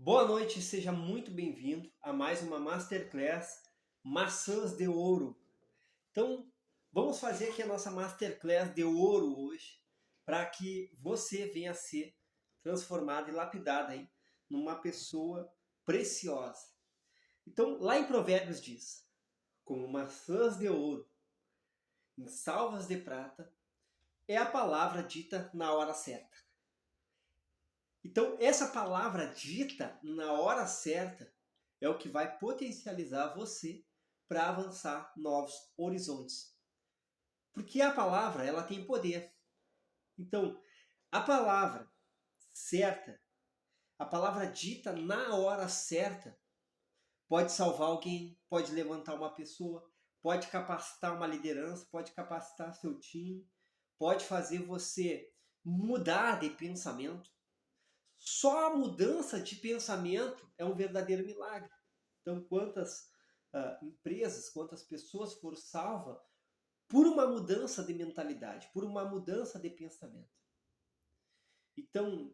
Boa noite, seja muito bem-vindo a mais uma Masterclass Maçãs de Ouro. Então, vamos fazer aqui a nossa Masterclass de Ouro hoje, para que você venha a ser transformado e lapidado aí numa pessoa preciosa. Então, lá em Provérbios diz: como maçãs de ouro em salvas de prata, é a palavra dita na hora certa. Então, essa palavra dita na hora certa é o que vai potencializar você para avançar novos horizontes. Porque a palavra, ela tem poder. Então, a palavra certa, a palavra dita na hora certa, pode salvar alguém, pode levantar uma pessoa, pode capacitar uma liderança, pode capacitar seu time, pode fazer você mudar de pensamento. Só a mudança de pensamento é um verdadeiro milagre. Então, quantas empresas, quantas pessoas foram salvas por uma mudança de mentalidade, por uma mudança de pensamento. Então,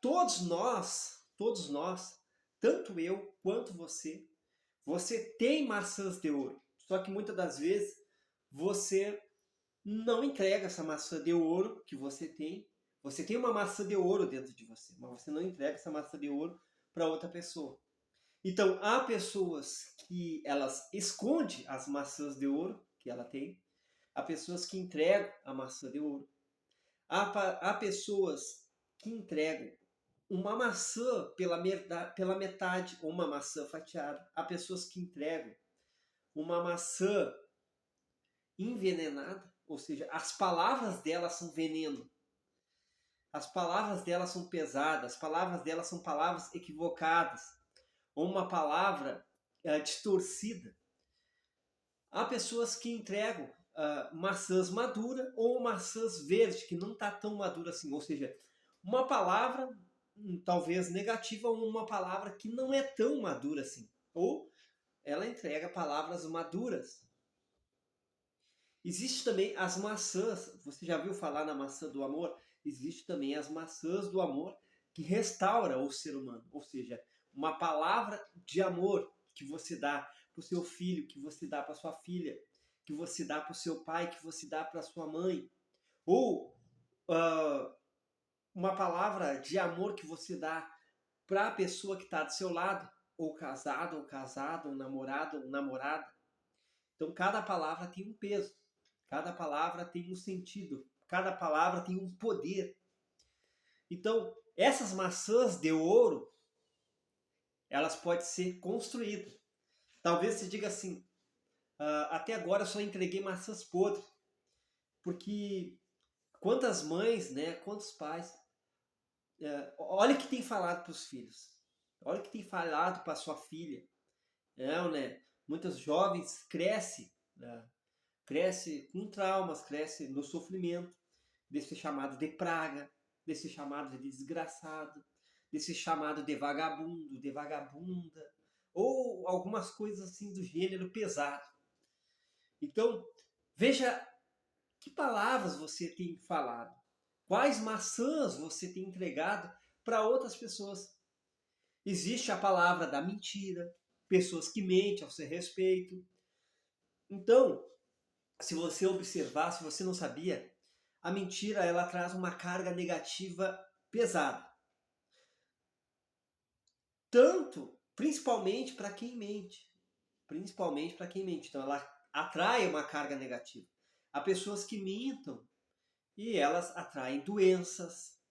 todos nós, tanto eu quanto você tem maçãs de ouro. Só que muitas das vezes você não entrega essa maçã de ouro que você tem. Você tem uma maçã de ouro dentro de você, mas você não entrega essa maçã de ouro para outra pessoa. Então, há pessoas que elas escondem as maçãs de ouro que ela tem, há pessoas que entregam a maçã de ouro, há pessoas que entregam uma maçã pela metade ou uma maçã fatiada, há pessoas que entregam uma maçã envenenada, ou seja, as palavras dela são veneno. As palavras dela são pesadas, as palavras dela são palavras equivocadas, ou uma palavra distorcida. Há pessoas que entregam maçãs maduras ou maçãs verdes, que não está tão madura assim. Ou seja, uma palavra talvez negativa ou uma palavra que não é tão madura assim. Ou ela entrega palavras maduras. Existe também as maçãs, você já viu falar na maçã do amor? Existe também as maçãs do amor que restaura o ser humano. Ou seja, uma palavra de amor que você dá para o seu filho, que você dá para sua filha, que você dá para o seu pai, que você dá para sua mãe. Ou uma palavra de amor que você dá para a pessoa que está do seu lado, ou casado, ou namorado, ou namorada. Então, cada palavra tem um peso, cada palavra tem um sentido, cada palavra tem um poder. Então, essas maçãs de ouro, elas podem ser construídas. Talvez você diga assim, até agora eu só entreguei maçãs podres, porque quantas mães, né, quantos pais, olha o que tem falado para os filhos, olha o que tem falado para sua filha, não, né? Muitos jovens crescem, né? Cresce com traumas, cresce no sofrimento, desse chamado de praga, desse chamado de desgraçado, desse chamado de vagabundo, de vagabunda, ou algumas coisas assim do gênero pesado. Então, veja que palavras você tem falado, quais maçãs você tem entregado para outras pessoas. Existe a palavra da mentira, pessoas que mentem ao seu respeito. Então, se você observar, se você não sabia, a mentira ela traz uma carga negativa pesada. Tanto, principalmente para quem mente. Principalmente para quem mente. Então ela atrai uma carga negativa. Há pessoas que mintam e elas atraem doenças,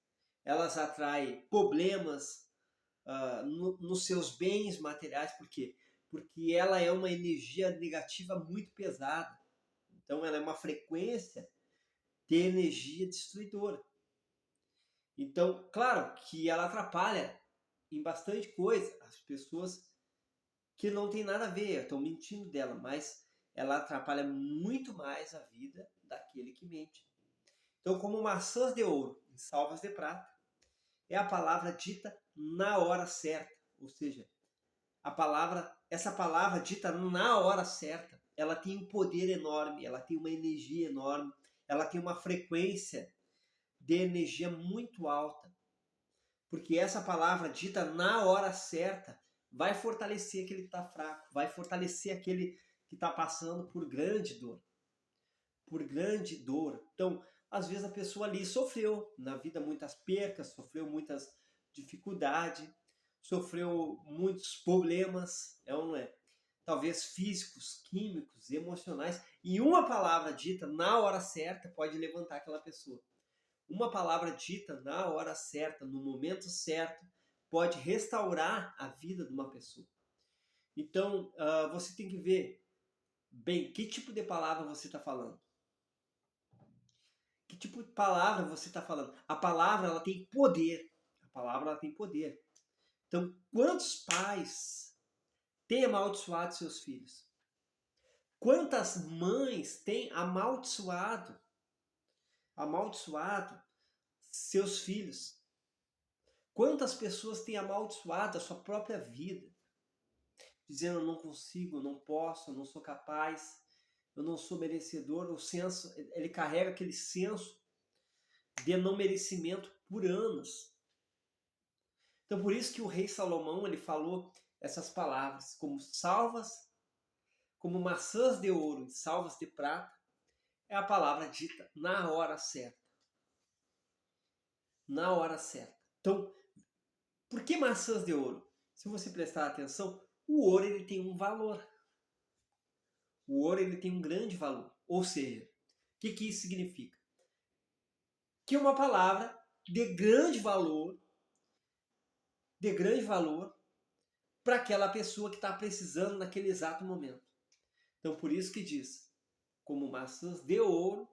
elas atraem problemas nos seus bens materiais. Por quê? Porque ela é uma energia negativa muito pesada. Então ela é uma frequência de energia destruidora. Então, claro que ela atrapalha em bastante coisa as pessoas que não tem nada a ver, estão mentindo dela, mas ela atrapalha muito mais a vida daquele que mente. Então, como maçãs de ouro em salvas de prata, é a palavra dita na hora certa, ou seja, essa palavra dita na hora certa, ela tem um poder enorme, ela tem uma energia enorme, ela tem uma frequência de energia muito alta. Porque essa palavra dita na hora certa vai fortalecer aquele que está fraco, vai fortalecer aquele que está passando por grande dor. Por grande dor. Então, às vezes a pessoa ali sofreu na vida muitas percas, sofreu muitas dificuldades, sofreu muitos problemas, é ou não é? Talvez físicos, químicos, emocionais, e uma palavra dita na hora certa pode levantar aquela pessoa. Uma palavra dita na hora certa, no momento certo, pode restaurar a vida de uma pessoa. Então, você tem que ver bem que tipo de palavra você está falando. Que tipo de palavra você está falando? A palavra ela tem poder. A palavra ela tem poder. Então, quantos pais têm amaldiçoado seus filhos? Quantas mães têm amaldiçoado seus filhos? Quantas pessoas têm amaldiçoado a sua própria vida? Dizendo, eu não consigo, eu não posso, eu não sou capaz, eu não sou merecedor. O senso, ele carrega aquele senso de não merecimento por anos. Então, por isso que o rei Salomão ele falou essas palavras, como salvas, como maçãs de ouro e salvas de prata, é a palavra dita na hora certa. Na hora certa. Então, por que maçãs de ouro? Se você prestar atenção, o ouro ele tem um valor. O ouro ele tem um grande valor. Ou seja, o que isso significa? Que uma palavra de grande valor para aquela pessoa que está precisando naquele exato momento. Então, por isso que diz, como maçãs de ouro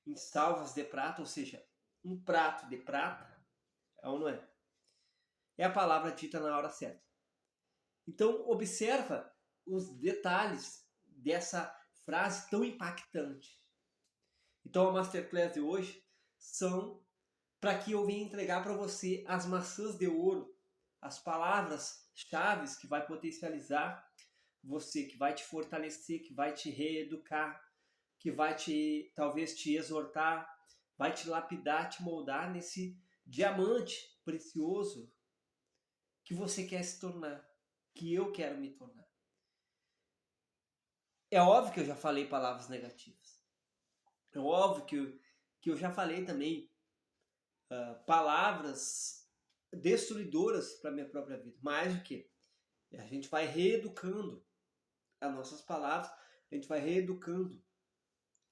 em salvas de prata, ou seja, um prato de prata, é ou não é? É a palavra dita na hora certa. Então, observa os detalhes dessa frase tão impactante. Então, a Masterclass de hoje são para que eu venha entregar para você as maçãs de ouro, as palavras-chave que vai potencializar você, que vai te fortalecer, que vai te reeducar, que vai talvez te exortar, vai te lapidar, te moldar nesse diamante precioso que você quer se tornar, que eu quero me tornar. É óbvio que eu já falei palavras negativas. É óbvio que eu já falei também palavras destruidoras para a minha própria vida. Mais do que a gente vai reeducando as nossas palavras, a gente vai reeducando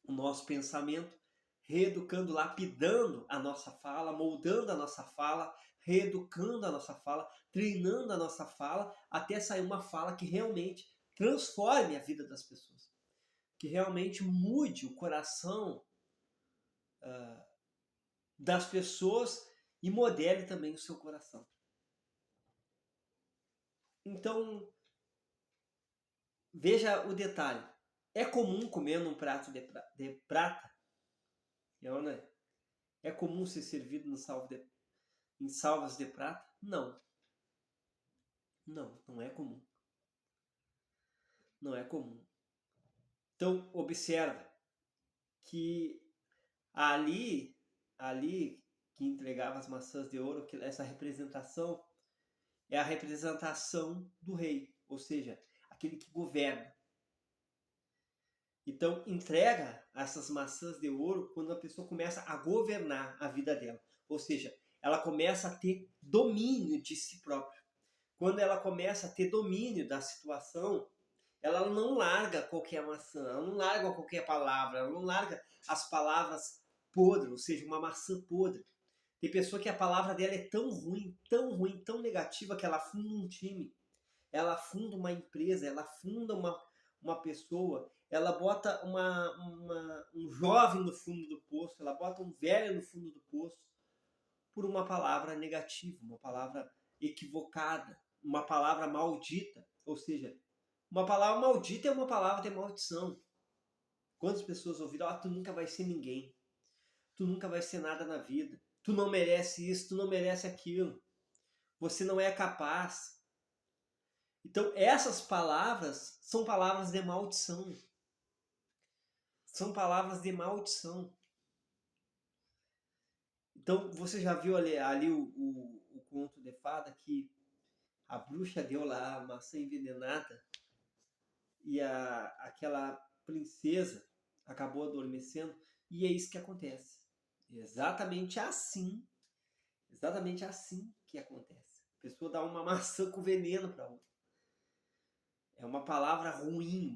o nosso pensamento, reeducando, lapidando a nossa fala, moldando a nossa fala, reeducando a nossa fala, treinando a nossa fala, até sair uma fala que realmente transforme a vida das pessoas, que realmente mude o coração das pessoas e modele também o seu coração. Então, veja o detalhe. É comum comer num prato de prata? Não é? É comum ser servido em salvas de prata? Não. Não é comum. Não é comum. Então, observa que ali que entregava as maçãs de ouro, que essa representação é a representação do rei, ou seja, aquele que governa. Então, entrega essas maçãs de ouro quando a pessoa começa a governar a vida dela. Ou seja, ela começa a ter domínio de si própria. Quando ela começa a ter domínio da situação, ela não larga qualquer maçã, ela não larga qualquer palavra, ela não larga as palavras podres, ou seja, uma maçã podre. Tem pessoa que a palavra dela é tão ruim, tão negativa, que ela afunda um time, ela afunda uma empresa, ela afunda uma pessoa, ela bota um jovem no fundo do poço, ela bota um velho no fundo do poço por uma palavra negativa, uma palavra equivocada, uma palavra maldita. Ou seja, uma palavra maldita é uma palavra de maldição. Quantas pessoas ouviram, tu nunca vai ser ninguém, tu nunca vai ser nada na vida, tu não merece isso, tu não merece aquilo, você não é capaz. Então essas palavras são palavras de maldição. São palavras de maldição. Então, você já viu ali o conto de fada que a bruxa deu lá a maçã envenenada e aquela princesa acabou adormecendo? E é isso que acontece. Exatamente assim que acontece. A pessoa dá uma maçã com veneno para outra. É uma palavra ruim,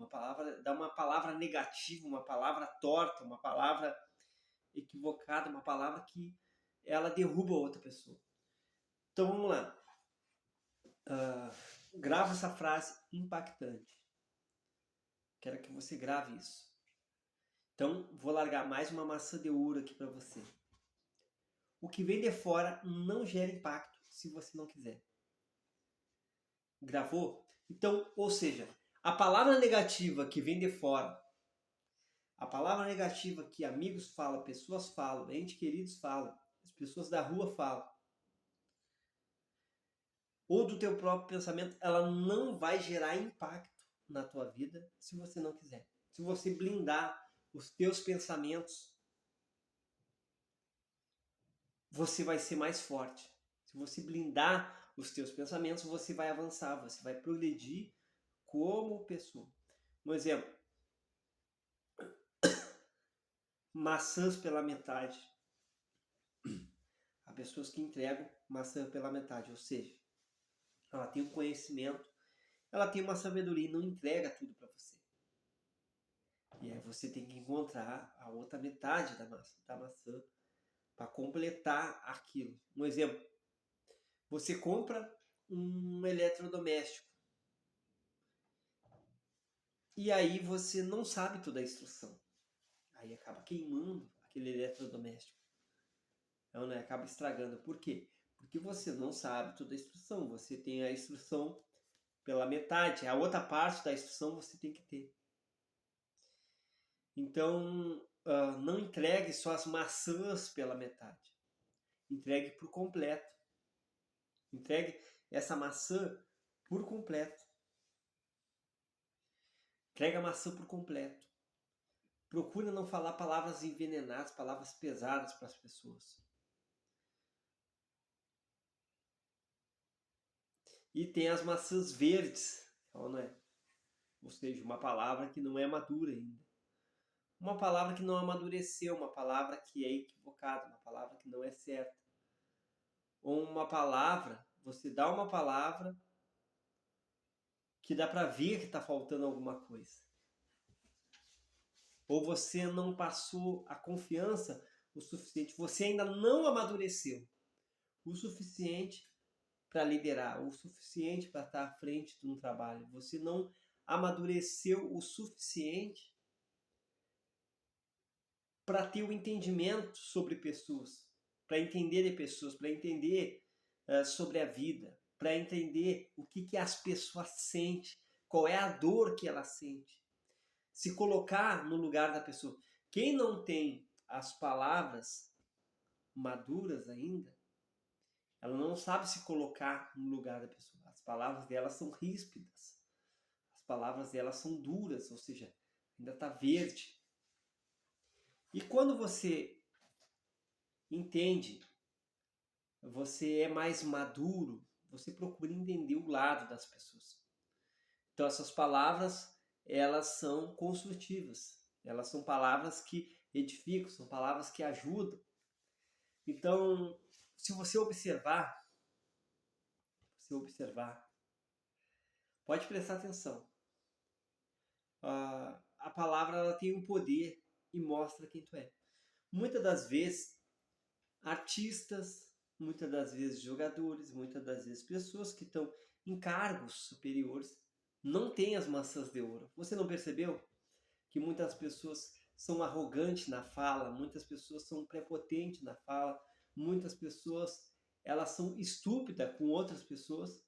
dá uma palavra negativa, uma palavra torta, uma palavra equivocada, uma palavra que ela derruba outra pessoa. Então vamos lá. Grava essa frase impactante. Quero que você grave isso. Então vou largar mais uma maçã de ouro aqui para você. O que vem de fora não gera impacto se você não quiser. Gravou? Então, ou seja, a palavra negativa que vem de fora, a palavra negativa que amigos falam, pessoas falam, entes queridos falam, as pessoas da rua falam, ou do teu próprio pensamento, ela não vai gerar impacto na tua vida se você não quiser. Se você blindar os teus pensamentos, você vai ser mais forte. Se você blindar os teus pensamentos, você vai avançar, você vai progredir como pessoa. Um exemplo. Maçãs pela metade. Há pessoas que entregam maçã pela metade, ou seja, ela tem um conhecimento, ela tem uma sabedoria e não entrega tudo para você. E aí você tem que encontrar a outra metade da maçã para completar aquilo. Um exemplo, você compra um eletrodoméstico e aí você não sabe toda a instrução. Aí acaba queimando aquele eletrodoméstico. Então, né, acaba estragando. Por quê? Porque você não sabe toda a instrução. Você tem a instrução pela metade. A outra parte da instrução você tem que ter. Então, não entregue só as maçãs pela metade. Entregue por completo. Entregue essa maçã por completo. Entregue a maçã por completo. Procure não falar palavras envenenadas, palavras pesadas para as pessoas. E tem as maçãs verdes, não é? Ou seja, uma palavra que não é madura ainda. Uma palavra que não amadureceu, uma palavra que é equivocada, uma palavra que não é certa. Ou uma palavra, você dá uma palavra que dá para ver que está faltando alguma coisa. Ou você não passou a confiança o suficiente, você ainda não amadureceu o suficiente para liderar, o suficiente para estar à frente de um trabalho. Você não amadureceu o suficiente para ter o entendimento sobre pessoas, para entender de pessoas, para entender sobre a vida, para entender o que as pessoas sentem, qual é a dor que ela sente. Se colocar no lugar da pessoa. Quem não tem as palavras maduras ainda, ela não sabe se colocar no lugar da pessoa. As palavras dela são ríspidas. As palavras dela são duras, ou seja, ainda está verde. E quando você entende, você é mais maduro, você procura entender o lado das pessoas. Então essas palavras, elas são construtivas. Elas são palavras que edificam, são palavras que ajudam. Então, se você observar, pode prestar atenção. A palavra ela tem um poder e mostra quem tu é. Muitas das vezes, artistas, muitas das vezes jogadores, muitas das vezes pessoas que estão em cargos superiores não têm as maçãs de ouro. Você não percebeu que muitas pessoas são arrogantes na fala, muitas pessoas são prepotentes na fala, muitas pessoas elas são estúpidas com outras pessoas,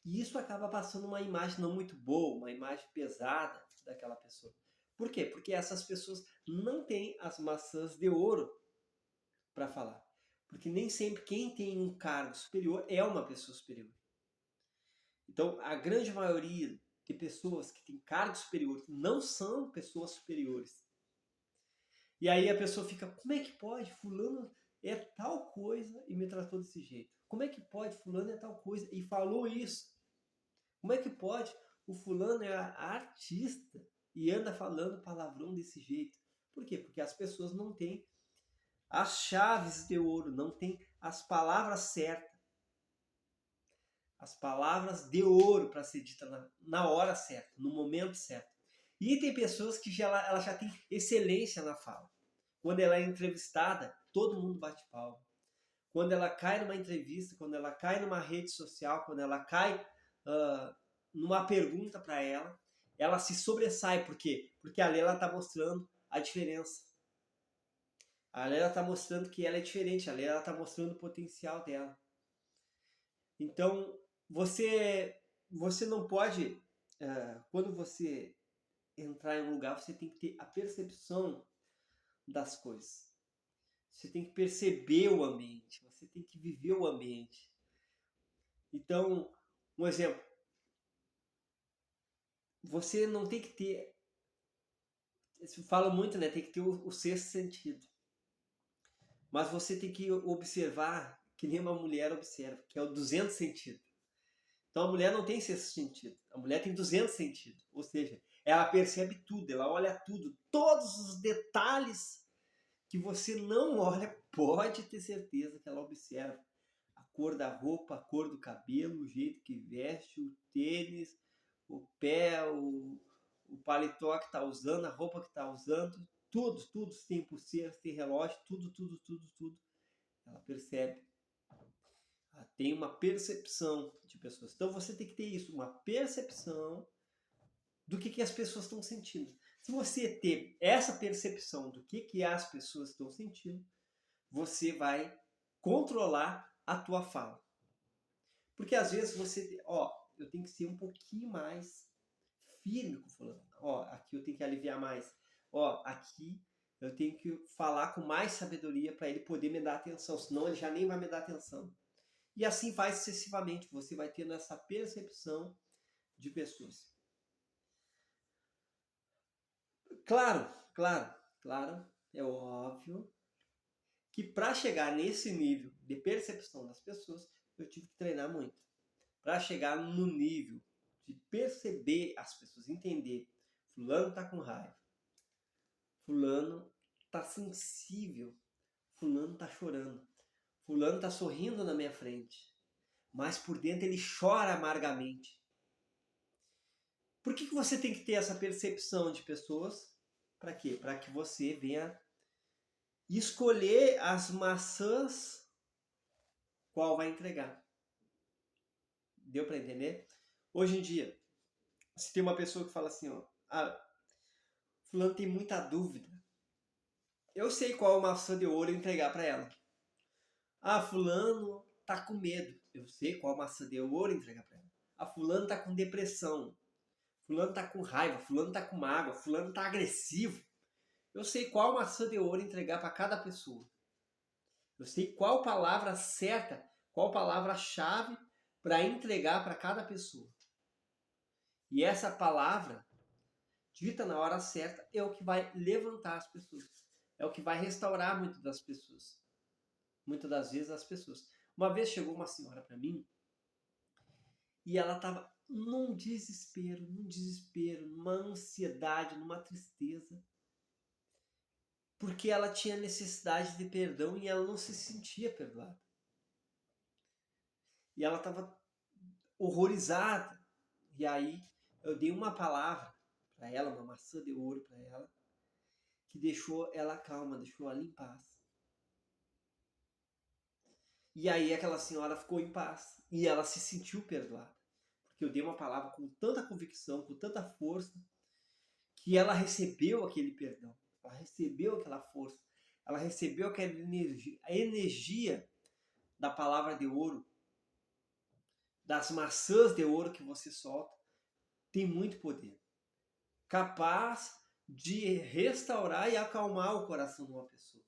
e isso acaba passando uma imagem não muito boa, uma imagem pesada daquela pessoa. Por quê? Porque essas pessoas não têm as maçãs de ouro para falar. Porque nem sempre quem tem um cargo superior é uma pessoa superior. Então, a grande maioria de pessoas que têm cargos superiores não são pessoas superiores. E aí a pessoa fica, como é que pode? Fulano é tal coisa e me tratou desse jeito? Como é que pode? Fulano é tal coisa e falou isso. Como é que pode? O fulano é artista e anda falando palavrão desse jeito. Por quê? Porque as pessoas não têm as chaves de ouro, não têm as palavras certas. As palavras de ouro para ser dita na hora certa, no momento certo. E tem pessoas que ela já tem excelência na fala. Quando ela é entrevistada, todo mundo bate palma. Quando ela cai numa entrevista, quando ela cai numa rede social, quando ela cai numa pergunta para ela se sobressai. Por quê? Porque ali ela está mostrando a diferença. Ali ela está mostrando que ela é diferente, ali ela está mostrando o potencial dela. Então, você não pode, quando você entrar em um lugar, você tem que ter a percepção das coisas. Você tem que perceber o ambiente, você tem que viver o ambiente. Então, um exemplo, você não tem que ter, se fala muito, né, tem que ter o sexto sentido. Mas você tem que observar que nem uma mulher observa, que é o 200 sentido. Então a mulher não tem sexto sentido, a mulher tem 200 sentidos, ou seja, ela percebe tudo, ela olha tudo, todos os detalhes que você não olha, pode ter certeza que ela observa. A cor da roupa, a cor do cabelo, o jeito que veste, o tênis, o pé, o paletó que está usando, a roupa que está usando, tudo, se tem pulseira, se tem relógio, tudo. Ela percebe. Ela tem uma percepção de pessoas. Então você tem que ter isso, uma percepção do que as pessoas estão sentindo. Se você ter essa percepção do que as pessoas estão sentindo, você vai controlar a tua fala. Porque às vezes você, eu tenho que ser um pouquinho mais firme com o fulano. Aqui eu tenho que aliviar mais. Aqui eu tenho que falar com mais sabedoria para ele poder me dar atenção, senão ele já nem vai me dar atenção. E assim vai sucessivamente, você vai tendo essa percepção de pessoas. Claro, é óbvio que para chegar nesse nível de percepção das pessoas, eu tive que treinar muito. Para chegar no nível de perceber as pessoas, entender, fulano está com raiva, fulano está sensível, fulano está chorando, fulano está sorrindo na minha frente, mas por dentro ele chora amargamente. Por que você tem que ter essa percepção de pessoas? Para quê? Para que você venha escolher as maçãs qual vai entregar. Deu para entender? Hoje em dia, se tem uma pessoa que fala assim, fulano tem muita dúvida, eu sei qual maçã de ouro entregar para ela. Fulano tá com medo, eu sei qual maçã de ouro entregar para ela. Fulano tá com depressão, fulano tá com raiva, fulano tá com mágoa, fulano tá agressivo. Eu sei qual maçã de ouro entregar para cada pessoa. Eu sei qual palavra certa, qual palavra-chave para entregar para cada pessoa. E essa palavra, dita na hora certa, é o que vai levantar as pessoas. É o que vai restaurar muitas das pessoas. Muitas das vezes as pessoas. Uma vez chegou uma senhora para mim e ela estava num desespero, numa ansiedade, numa tristeza. Porque ela tinha necessidade de perdão e ela não se sentia perdoada. E ela estava horrorizada. E aí eu dei uma palavra para ela, uma maçã de ouro para ela, que deixou ela calma, deixou ela em paz. E aí aquela senhora ficou em paz e ela se sentiu perdoada. Porque eu dei uma palavra com tanta convicção, com tanta força, que ela recebeu aquele perdão. Ela recebeu aquela força. Ela recebeu aquela energia, a energia da palavra de ouro, das maçãs de ouro que você solta, tem muito poder. Capaz de restaurar e acalmar o coração de uma pessoa.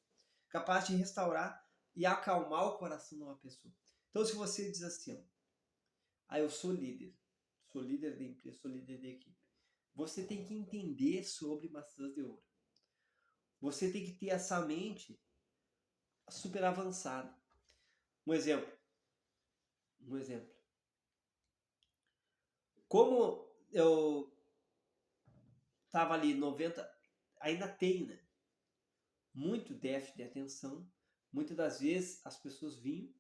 Capaz de restaurar e acalmar o coração de uma pessoa. Então, se você diz assim, eu sou líder de empresa, sou líder de equipe. Você tem que entender sobre maçãs de ouro. Você tem que ter essa mente super avançada. Um exemplo. Como eu estava ali 90, ainda tenho, né? Muito déficit de atenção. Muitas das vezes as pessoas vinham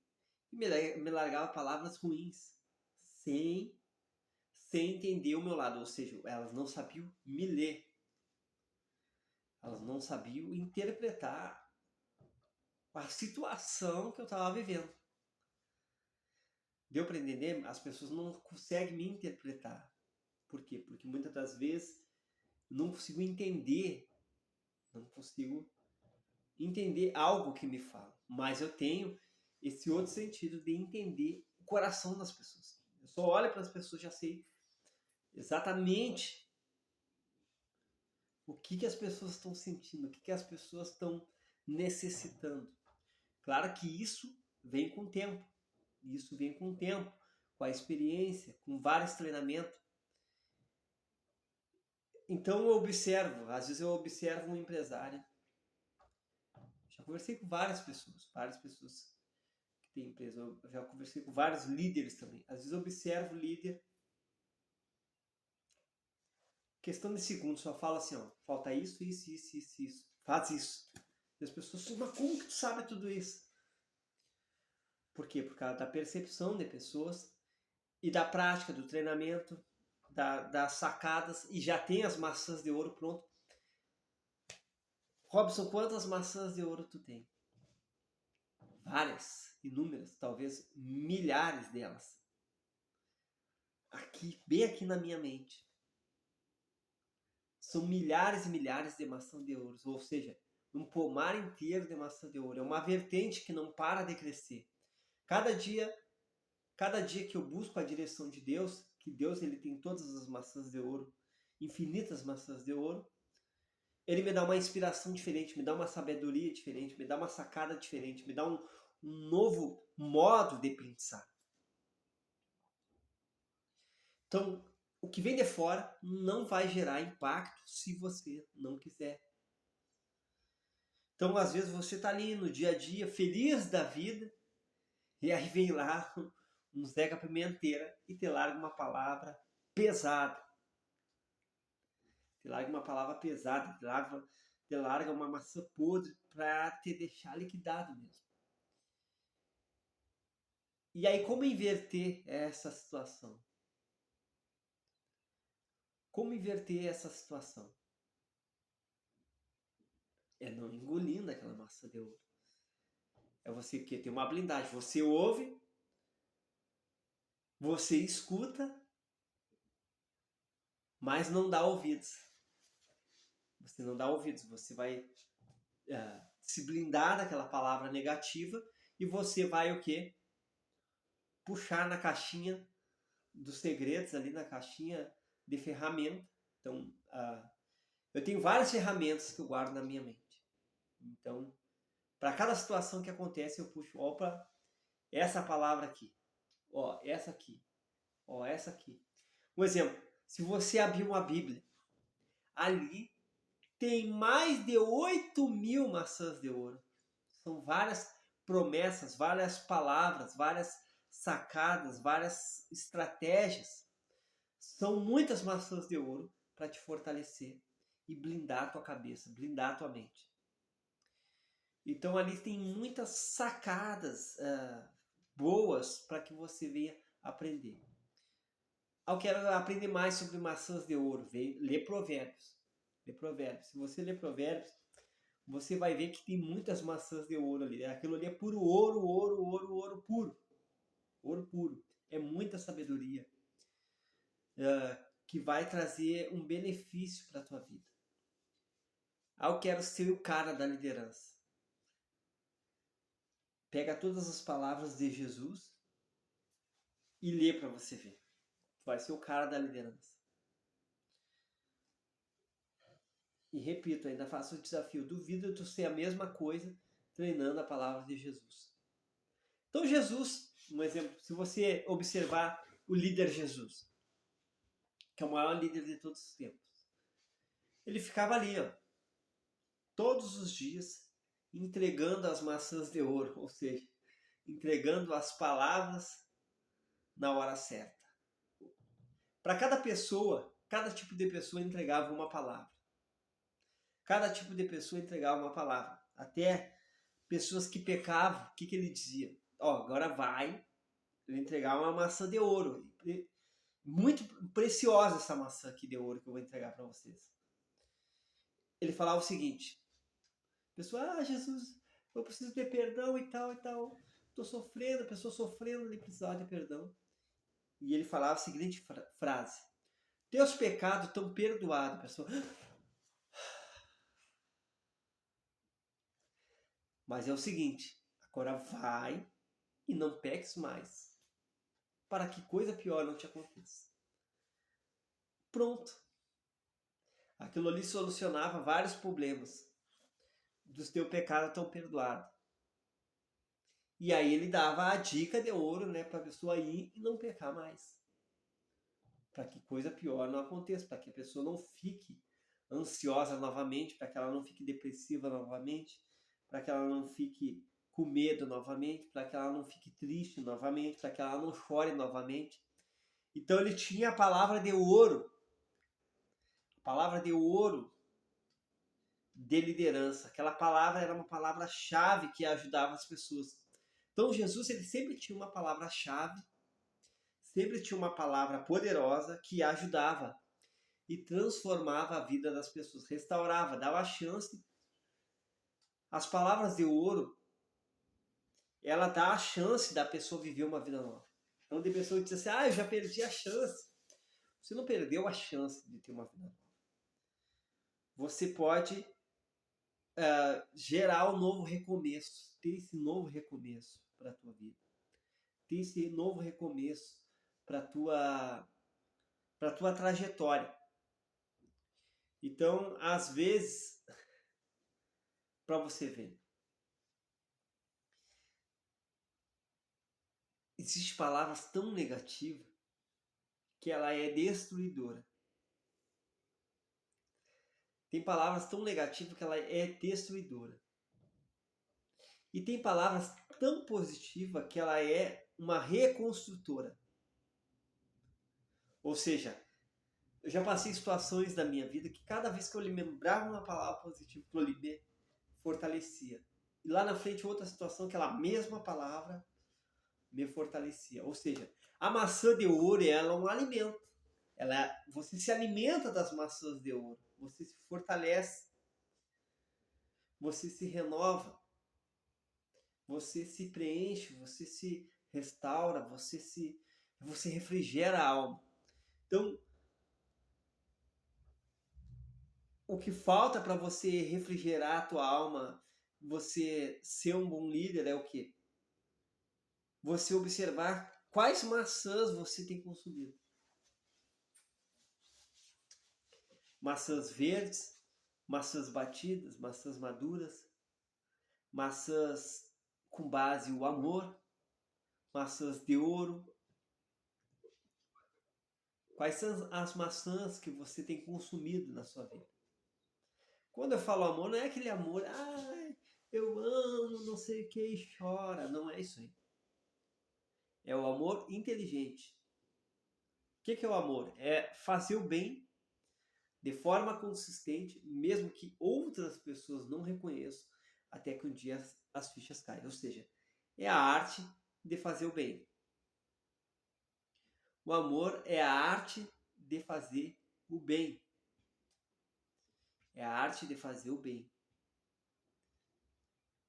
e me largavam palavras ruins, sem entender o meu lado. Ou seja, elas não sabiam me ler. Elas não sabiam interpretar a situação que eu estava vivendo. Deu para entender? As pessoas não conseguem me interpretar. Por quê? Porque muitas das vezes eu não consigo entender algo que me fala. Mas eu tenho esse outro sentido de entender o coração das pessoas. Eu só olho para as pessoas e já sei exatamente o que as pessoas estão sentindo, o que as pessoas estão necessitando. Claro que isso vem com o tempo. Isso vem com o tempo, com a experiência, com vários treinamentos. Então eu observo, às vezes eu observo um empresário. Já conversei com várias pessoas que têm empresa. Eu já conversei com vários líderes também. Às vezes eu observo o líder, questão de segundos, só fala assim, ó, falta isso, isso. Faz isso. E as pessoas, mas como que tu sabe tudo isso? Por quê? Por causa da percepção de pessoas e da prática, do treinamento, das sacadas, e já tem as maçãs de ouro pronto. Robson, quantas maçãs de ouro tu tem? Várias, inúmeras, talvez milhares delas. Aqui, bem aqui na minha mente. São milhares e milhares de maçãs de ouro, ou seja, um pomar inteiro de maçã de ouro. É uma vertente que não para de crescer. Cada dia que eu busco a direção de Deus, que Deus ele tem todas as maçãs de ouro, infinitas maçãs de ouro, ele me dá uma inspiração diferente, me dá uma sabedoria diferente, me dá uma sacada diferente, me dá um novo modo de pensar. Então, o que vem de fora não vai gerar impacto se você não quiser. Então, às vezes, você está ali no dia a dia, feliz da vida, e aí vem lá um Zeca Pimenteira e te larga uma palavra pesada. Te larga uma palavra pesada, te larga uma maçã podre para te deixar liquidado mesmo. E aí, como inverter essa situação? Como inverter essa situação? É não engolindo aquela maçã de ouro. É você que tem uma blindagem. Você ouve, você escuta, mas não dá ouvidos. Você não dá ouvidos. Você vai se blindar daquela palavra negativa e você vai o quê? Puxar na caixinha dos segredos, ali na caixinha de ferramenta. Então, eu tenho várias ferramentas que eu guardo na minha mente. Então, para cada situação que acontece, eu puxo, opa, essa palavra aqui, ó, essa aqui, ó, essa aqui. Um exemplo, se você abrir uma Bíblia, ali tem mais de 8.000 maçãs de ouro. São várias promessas, várias palavras, várias sacadas, várias estratégias. São muitas maçãs de ouro para te fortalecer e blindar a tua cabeça, blindar a tua mente. Então ali tem muitas sacadas boas para que você venha aprender. Eu quero aprender mais sobre maçãs de ouro. Lê Provérbios. Lê Provérbios. Se você ler Provérbios, você vai ver que tem muitas maçãs de ouro ali. Aquilo ali é puro ouro, ouro puro. Ouro puro. É muita sabedoria que vai trazer um benefício para a tua vida. Eu quero ser o cara da liderança. Pega todas as palavras de Jesus e lê para você ver. Vai ser o cara da liderança. E repito, ainda faço o desafio. Duvido tu ser a mesma coisa treinando a palavra de Jesus. Então Jesus, um exemplo, se você observar o líder Jesus, que é o maior líder de todos os tempos, ele ficava ali, ó, todos os dias, entregando as maçãs de ouro, ou seja, entregando as palavras na hora certa. Para cada pessoa, cada tipo de pessoa entregava uma palavra. Cada tipo de pessoa entregava uma palavra. Até pessoas que pecavam, o que ele dizia? Agora vai, ele entregar uma maçã de ouro. Muito preciosa essa maçã aqui de ouro que eu vou entregar para vocês. Ele falava o seguinte: pessoa, Jesus, eu preciso ter perdão e tal e tal. Estou sofrendo, a pessoa sofrendo, ele precisava de perdão. E ele falava a seguinte frase: teus pecados estão perdoados, pessoa. Mas é o seguinte, agora vai e não peques mais, para que coisa pior não te aconteça. Pronto. Aquilo ali solucionava vários problemas. Dos teus pecados estão perdoados. E aí ele dava a dica de ouro, né, para a pessoa ir e não pecar mais. Para que coisa pior não aconteça, para que a pessoa não fique ansiosa novamente, para que ela não fique depressiva novamente, para que ela não fique com medo novamente, para que ela não fique triste novamente, para que ela não chore novamente. Então ele tinha a palavra de ouro, de liderança. Aquela palavra era uma palavra-chave que ajudava as pessoas. Então Jesus ele sempre tinha uma palavra-chave, sempre tinha uma palavra poderosa que ajudava e transformava a vida das pessoas, restaurava, dava a chance. As palavras de ouro, ela dá a chance da pessoa viver uma vida nova. Então tem pessoa que diz assim, eu já perdi a chance. Você não perdeu a chance de ter uma vida nova. Você pode gerar um novo recomeço, ter esse novo recomeço para a tua vida. Ter esse novo recomeço para a tua trajetória. Então, às vezes, para você ver, existem palavras tão negativas que ela é destruidora. Tem palavras tão negativas que ela é destruidora. E tem palavras tão positivas que ela é uma reconstrutora. Ou seja, eu já passei situações da minha vida que cada vez que eu lembrava uma palavra positiva, aquilo ali me fortalecia. E lá na frente outra situação, aquela mesma palavra me fortalecia. Ou seja, a maçã de ouro ela é um alimento. Você se alimenta das maçãs de ouro. Você se fortalece. Você se renova. Você se preenche. Você se restaura. Você refrigera a alma. Então, o que falta para você refrigerar a tua alma, você ser um bom líder é o quê? Você observar quais maçãs você tem consumido. Maçãs verdes, maçãs batidas, maçãs maduras, maçãs com base o amor, maçãs de ouro. Quais são as maçãs que você tem consumido na sua vida? Quando eu falo amor, não é aquele amor, eu amo, não sei o que, e chora. Não é isso aí. É o amor inteligente. O que é o amor? É fazer o bem de forma consistente, mesmo que outras pessoas não reconheçam, até que um dia as fichas caem. Ou seja, é a arte de fazer o bem. O amor é a arte de fazer o bem. É a arte de fazer o bem.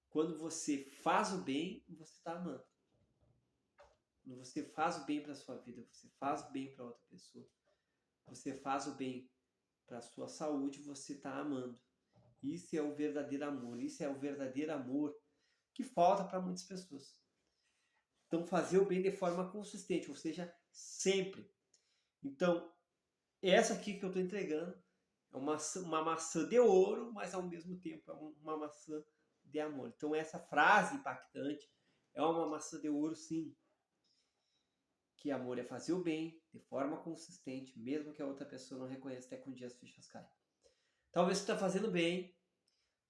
Quando você faz o bem, você está amando. Quando você faz o bem para a sua vida, você faz o bem para outra pessoa, você faz o bem para a sua saúde, você está amando. Isso é o verdadeiro amor. Isso é o verdadeiro amor que falta para muitas pessoas. Então, fazer o bem de forma consistente, ou seja, sempre. Então, essa aqui que eu estou entregando é uma maçã de ouro, mas ao mesmo tempo é uma maçã de amor. Então, essa frase impactante é uma maçã de ouro, sim. Que amor é fazer o bem de forma consistente, mesmo que a outra pessoa não reconheça até que um dia as fichas caem. Talvez você está fazendo bem,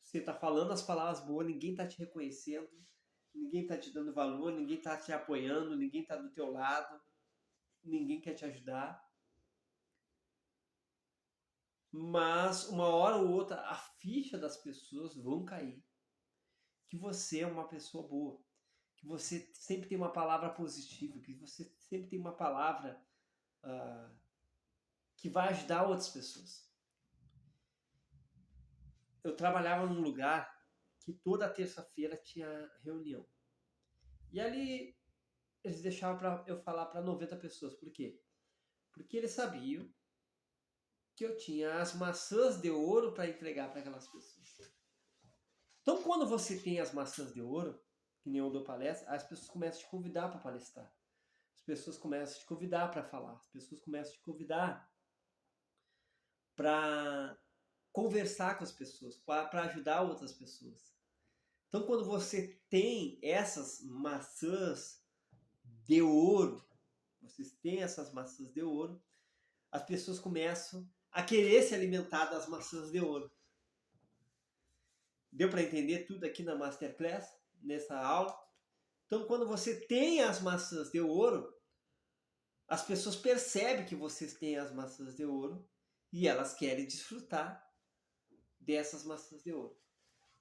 Você está falando as palavras boas, ninguém está te reconhecendo, ninguém está te dando valor, ninguém está te apoiando, ninguém está do teu lado, ninguém quer te ajudar. Mas uma hora ou outra a ficha das pessoas vão cair. Que você é uma pessoa boa, que você sempre tem uma palavra positiva, que você sempre tem uma palavra que vai ajudar outras pessoas. Eu trabalhava num lugar que toda terça-feira tinha reunião. E ali eles deixavam para eu falar para 90 pessoas. Por quê? Porque eles sabiam que eu tinha as maçãs de ouro para entregar para aquelas pessoas. Então, quando você tem as maçãs de ouro, que nem eu dou palestra, as pessoas começam a te convidar para palestrar. As pessoas começam a te convidar para falar. As pessoas começam a te convidar para conversar com as pessoas, para ajudar outras pessoas. Então, quando você tem essas maçãs de ouro, vocês têm essas maçãs de ouro, as pessoas começam a querer se alimentar das maçãs de ouro. Deu para entender tudo aqui na Masterclass, nessa aula? Então, quando você tem as maçãs de ouro, as pessoas percebem que vocês têm as maçãs de ouro e elas querem desfrutar dessas maçãs de ouro.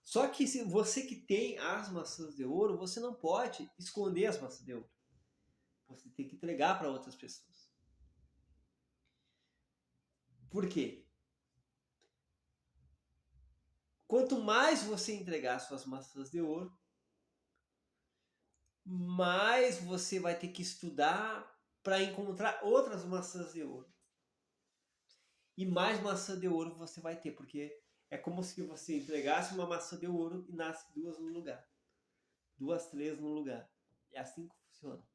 Só que se você que tem as maçãs de ouro, você não pode esconder as maçãs de ouro. Você tem que entregar para outras pessoas. Por quê? Quanto mais você entregar suas maçãs de ouro, mais você vai ter que estudar para encontrar outras maçãs de ouro. E mais maçã de ouro você vai ter, porque é como se você entregasse uma maçã de ouro e nasce duas no lugar. Duas, três no lugar. É assim que funciona.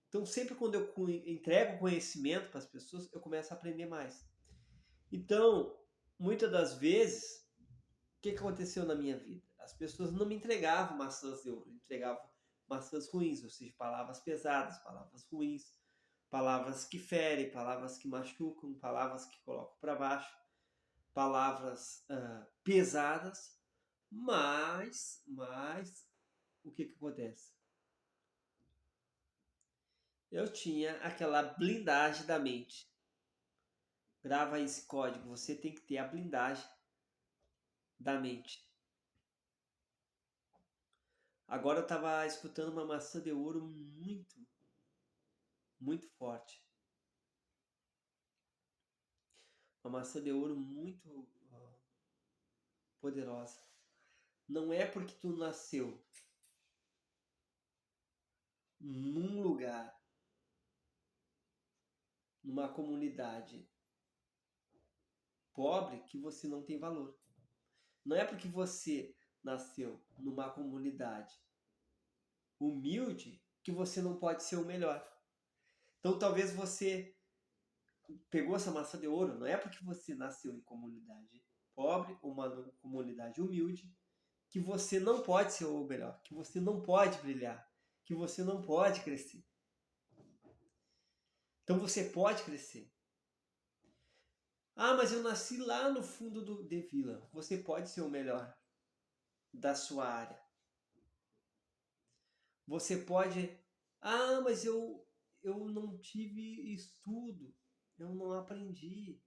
Então, sempre quando eu entrego conhecimento para as pessoas, eu começo a aprender mais. Então, muitas das vezes, o que aconteceu na minha vida? As pessoas não me entregavam maçãs de ouro, entregavam maçãs ruins, ou seja, palavras pesadas, palavras ruins, palavras que ferem, palavras que machucam, palavras que colocam para baixo, palavras pesadas, mas o que acontece? Eu tinha aquela blindagem da mente. Grava esse código, você tem que ter a blindagem da mente. Agora eu estava escutando uma maçã de ouro muito forte. Uma maçã de ouro muito poderosa. Não é porque tu nasceu num lugar, numa comunidade pobre que você não tem valor. Não é porque você nasceu numa comunidade humilde que você não pode ser o melhor. Então talvez você pegou essa maçã de ouro, não é porque você nasceu em comunidade pobre ou uma comunidade humilde que você não pode ser o melhor, que você não pode brilhar, que você não pode crescer. Então você pode crescer. Ah, mas eu nasci lá no fundo de vila. Você pode ser o melhor da sua área. Você pode... Ah, mas eu não tive estudo. Eu não aprendi.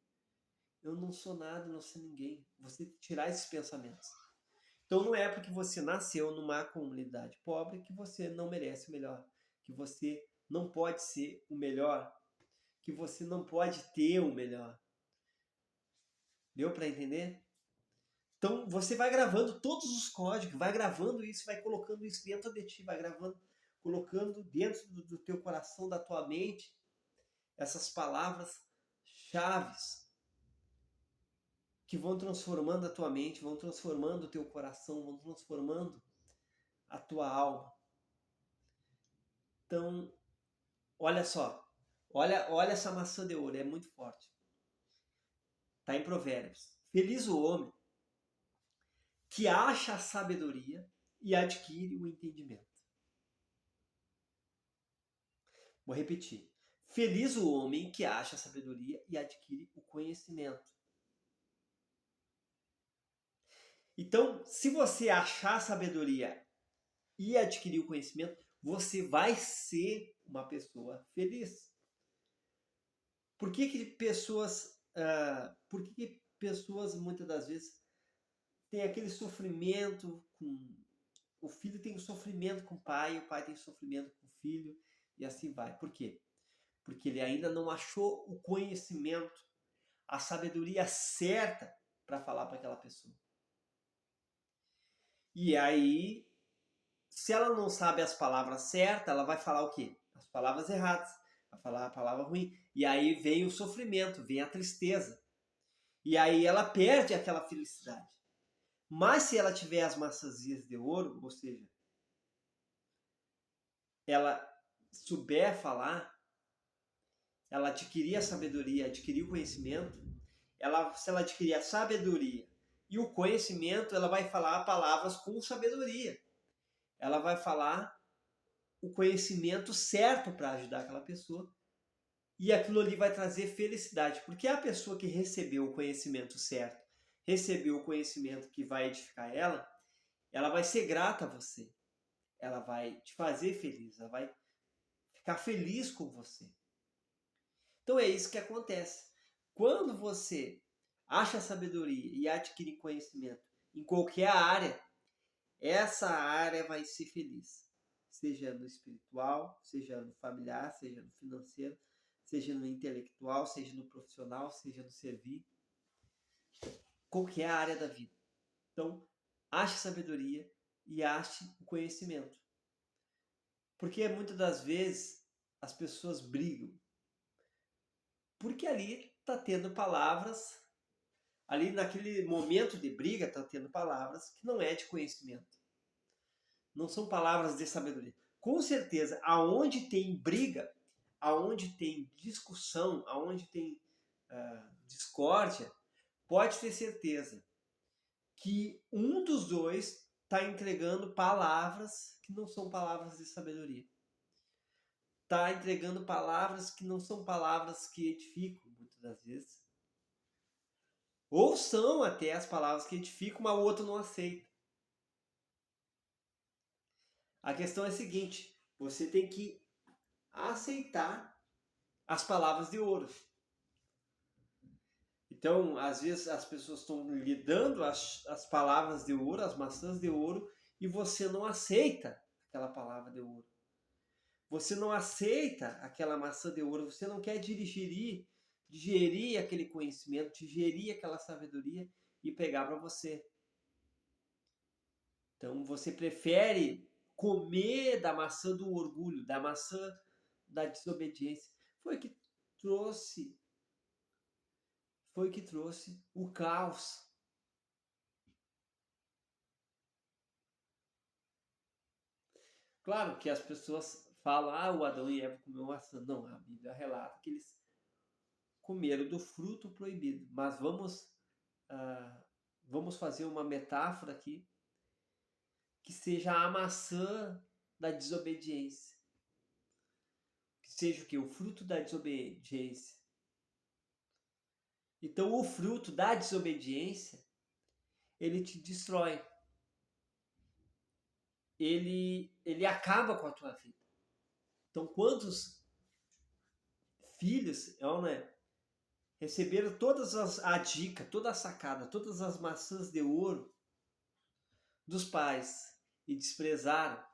Eu não sou nada, não sou ninguém. Você tirar esses pensamentos. Então não é porque você nasceu numa comunidade pobre que você não merece o melhor. Que você não pode ser o melhor. Que você não pode ter o melhor. Deu para entender? Então você vai gravando todos os códigos, vai gravando isso, vai colocando isso dentro de ti, vai gravando, colocando dentro do teu coração, da tua mente, essas palavras chaves que vão transformando a tua mente, vão transformando o teu coração, vão transformando a tua alma. Então, olha só, olha essa maçã de ouro, é muito forte. Está em Provérbios. Feliz o homem que acha a sabedoria e adquire o entendimento. Vou repetir. Feliz o homem que acha a sabedoria e adquire o conhecimento. Então, se você achar sabedoria e adquirir o conhecimento, você vai ser uma pessoa feliz. Por que que pessoas muitas das vezes têm aquele sofrimento com o filho, tem sofrimento com o pai tem sofrimento com o filho e assim vai. Por quê? Porque ele ainda não achou o conhecimento, a sabedoria certa para falar para aquela pessoa. E aí, se ela não sabe as palavras certas, ela vai falar o quê? As palavras erradas. Vai falar a palavra ruim. E aí vem o sofrimento, vem a tristeza. E aí ela perde aquela felicidade. Mas se ela tiver as maçãzinhas de ouro, ou seja, ela souber falar, ela adquirir a sabedoria, adquirir o conhecimento, se ela adquirir a sabedoria e o conhecimento, ela vai falar palavras com sabedoria. Ela vai falar o conhecimento certo para ajudar aquela pessoa. E aquilo ali vai trazer felicidade, porque a pessoa que recebeu o conhecimento certo, recebeu o conhecimento que vai edificar ela vai ser grata a você. Ela vai te fazer feliz, ela vai ficar feliz com você. Então é isso que acontece. Quando você acha sabedoria e adquire conhecimento em qualquer área, essa área vai ser feliz. Seja no espiritual, seja no familiar, seja no financeiro, seja no intelectual, seja no profissional, seja no servir. Qualquer área da vida. Então, ache sabedoria e ache o conhecimento. Porque muitas das vezes as pessoas brigam. Porque ali está tendo palavras, ali naquele momento de briga está tendo palavras que não é de conhecimento. Não são palavras de sabedoria. Com certeza, aonde tem briga, aonde tem discussão, aonde tem discórdia, pode ter certeza que um dos dois está entregando palavras que não são palavras de sabedoria. Está entregando palavras que não são palavras que edificam, muitas das vezes. Ou são até as palavras que edificam, mas o outro não aceita. A questão é a seguinte, você tem que aceitar as palavras de ouro. Então, às vezes as pessoas estão lhe dando as palavras de ouro, as maçãs de ouro, e você não aceita aquela palavra de ouro. Você não aceita aquela maçã de ouro, você não quer digerir aquele conhecimento, digerir aquela sabedoria e pegar para você. Então você prefere comer da maçã do orgulho, da maçã da desobediência. Foi o que trouxe o caos. Claro que as pessoas falam, o Adão e Eva comeu maçã. Não, a Bíblia relata que eles comeram do fruto proibido. Mas vamos fazer uma metáfora aqui, que seja a maçã da desobediência. Que seja o quê? O fruto da desobediência. Então, o fruto da desobediência, ele te destrói. Ele acaba com a tua vida. Então, quantos filhos, né, receberam a dica, toda a sacada, todas as maçãs de ouro dos pais e desprezaram?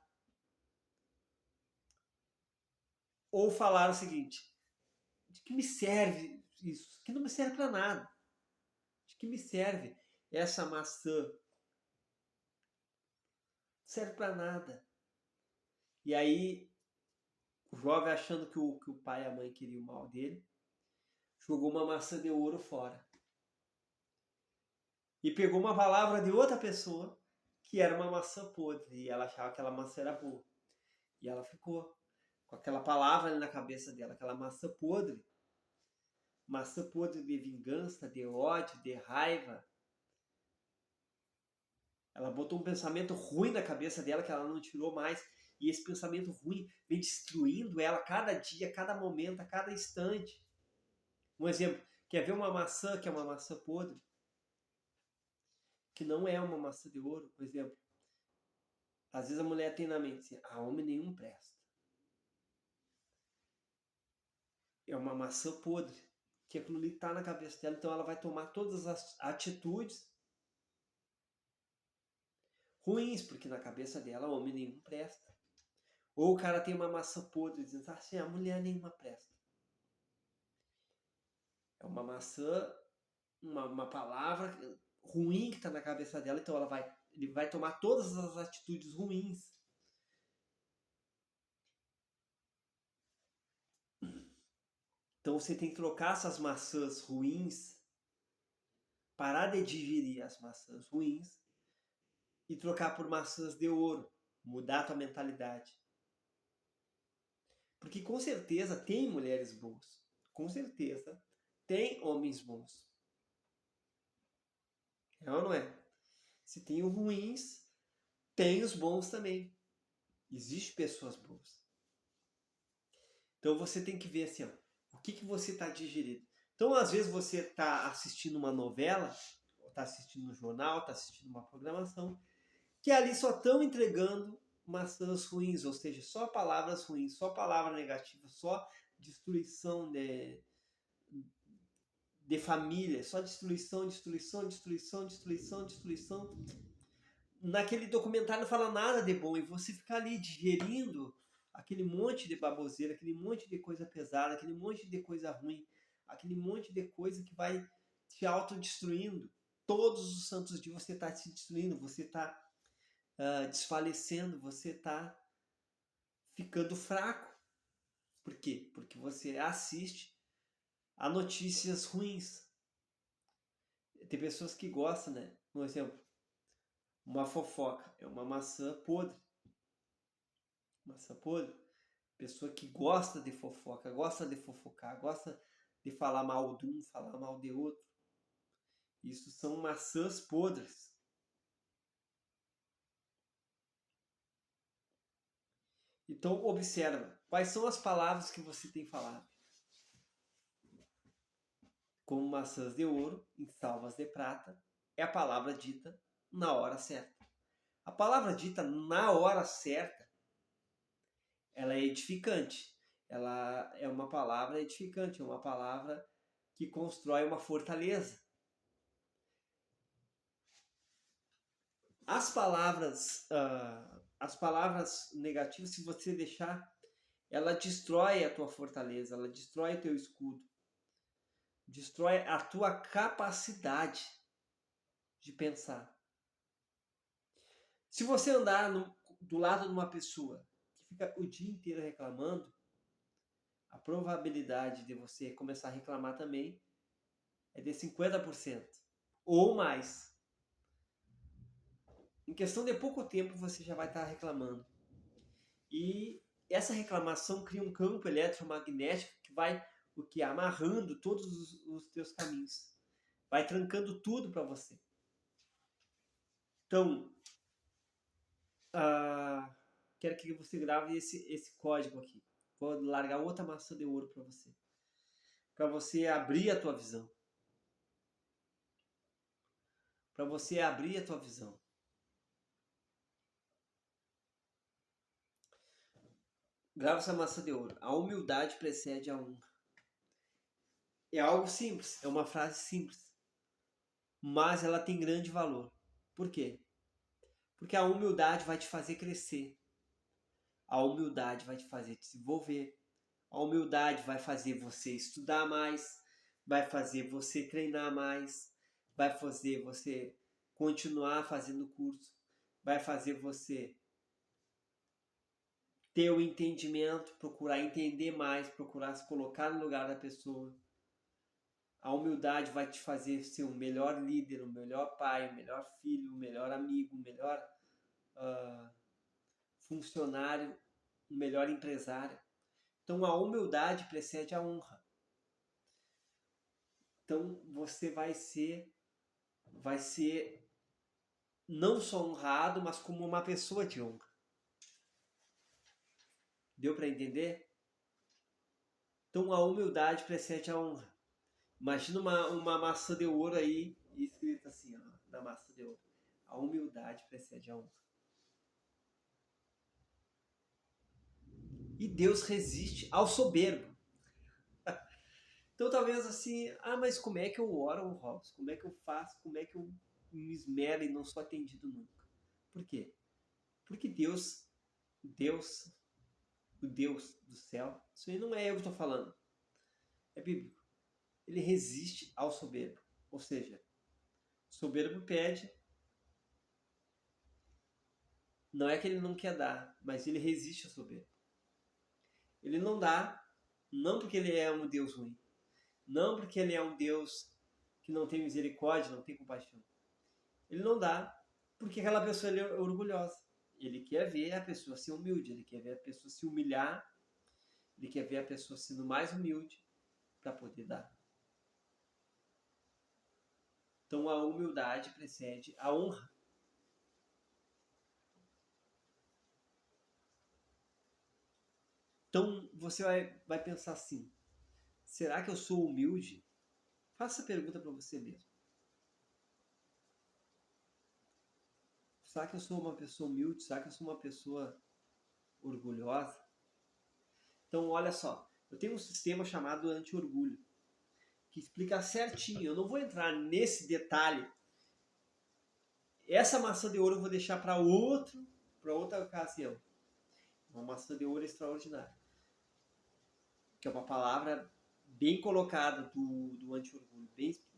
Ou falaram o seguinte, de que me serve isso? Que não me serve para nada. De que me serve essa maçã? Não serve para nada. E aí, o jovem, achando que o pai e a mãe queriam o mal dele, jogou uma maçã de ouro fora. E pegou uma palavra de outra pessoa, que era uma maçã podre. E ela achava que aquela maçã era boa. E ela ficou com aquela palavra ali na cabeça dela, aquela maçã podre. Maçã podre de vingança, de ódio, de raiva. Ela botou um pensamento ruim na cabeça dela que ela não tirou mais. E esse pensamento ruim vem destruindo ela cada dia, cada momento, a cada instante. Um exemplo, quer ver uma maçã que é uma maçã podre? que não é uma maçã de ouro. Por exemplo, às vezes a mulher tem na mente assim, homem nenhum presta. É uma maçã podre, que aquilo ali está na cabeça dela, então ela vai tomar todas as atitudes ruins, porque na cabeça dela homem nenhum presta. Ou o cara tem uma maçã podre, dizendo assim, a mulher nenhuma presta. É uma maçã, uma palavra ruim que está na cabeça dela, então ele vai tomar todas as atitudes ruins. Então você tem que trocar essas maçãs ruins, parar de digerir as maçãs ruins e trocar por maçãs de ouro, mudar a tua mentalidade. Porque com certeza tem mulheres boas, com certeza tem homens bons. É ou não é? Se tem os ruins, tem os bons também. Existem pessoas boas. Então você tem que ver assim, ó, o que você está digerindo. Então às vezes você está assistindo uma novela, está assistindo um jornal, está assistindo uma programação, que ali só estão entregando maçãs ruins, ou seja, só palavras ruins, só palavra negativa, só destruição de família, só destruição, destruição, destruição, destruição, destruição. Naquele documentário não fala nada de bom e você fica ali digerindo aquele monte de baboseira, aquele monte de coisa pesada, aquele monte de coisa ruim, aquele monte de coisa que vai te autodestruindo. Todos os santos dias você está se destruindo, você está desfalecendo, você está ficando fraco. Por quê? Porque você assiste a notícias ruins. Tem pessoas que gostam, né? Por exemplo, uma fofoca é uma maçã podre. Maçã podre. Pessoa que gosta de fofoca, gosta de fofocar, gosta de falar mal de um, falar mal de outro. Isso são maçãs podres. Então observa, quais são as palavras que você tem falado? Como maçãs de ouro em salvas de prata, é a palavra dita na hora certa. A palavra dita na hora certa, ela é edificante. Ela é uma palavra edificante, é uma palavra que constrói uma fortaleza. As palavras negativas, se você deixar, ela destrói a tua fortaleza, ela destrói o teu escudo, destrói a tua capacidade de pensar. Se você andar do lado de uma pessoa que fica o dia inteiro reclamando, a probabilidade de você começar a reclamar também é de 50% ou mais. Em questão de pouco tempo você já vai estar reclamando. E essa reclamação cria um campo eletromagnético que vai amarrando todos os teus caminhos. Vai trancando tudo para você. Então, quero que você grave esse código aqui. Vou largar outra maçã de ouro para você. Para você abrir a tua visão. Para você abrir a tua visão. Grava essa maçã de ouro. A humildade precede a honra. É algo simples, é uma frase simples. Mas ela tem grande valor. Por quê? Porque a humildade vai te fazer crescer. A humildade vai te fazer desenvolver. A humildade vai fazer você estudar mais. Vai fazer você treinar mais. Vai fazer você continuar fazendo curso. Vai fazer você ter o entendimento, procurar entender mais, procurar se colocar no lugar da pessoa. A humildade vai te fazer ser um melhor líder, um melhor pai, um melhor filho, um melhor amigo, um melhor funcionário, um melhor empresário. Então a humildade precede a honra. Então você vai ser não só honrado, mas como uma pessoa de honra. Deu para entender? Então a humildade precede a honra. Imagina uma maçã de ouro aí, escrita assim, ó, na maçã de ouro. A humildade precede a honra. E Deus resiste ao soberbo. Então talvez assim, mas como é que eu oro, Robson? Como é que eu faço? Como é que eu me esmero e não sou atendido nunca? Por quê? Porque Deus, o Deus do céu, isso aí não é eu que estou falando, é bíblico. Ele resiste ao soberbo. Ou seja, o soberbo pede, não é que ele não quer dar, mas ele resiste ao soberbo. Ele não dá, não porque ele é um Deus ruim, não porque ele é um Deus que não tem misericórdia, não tem compaixão. Ele não dá porque aquela pessoa é orgulhosa. Ele quer ver a pessoa ser humilde, ele quer ver a pessoa se humilhar, ele quer ver a pessoa sendo mais humilde para poder dar. Então a humildade precede a honra. Então você vai pensar assim, será que eu sou humilde? Faça essa pergunta para você mesmo. Será que eu sou uma pessoa humilde? Será que eu sou uma pessoa orgulhosa? Então olha só, eu tenho um sistema chamado anti-orgulho, que explica certinho. Eu não vou entrar nesse detalhe. Essa maçã de ouro eu vou deixar para outra ocasião. Uma maçã de ouro extraordinária. Que é uma palavra bem colocada do anti-orgulho.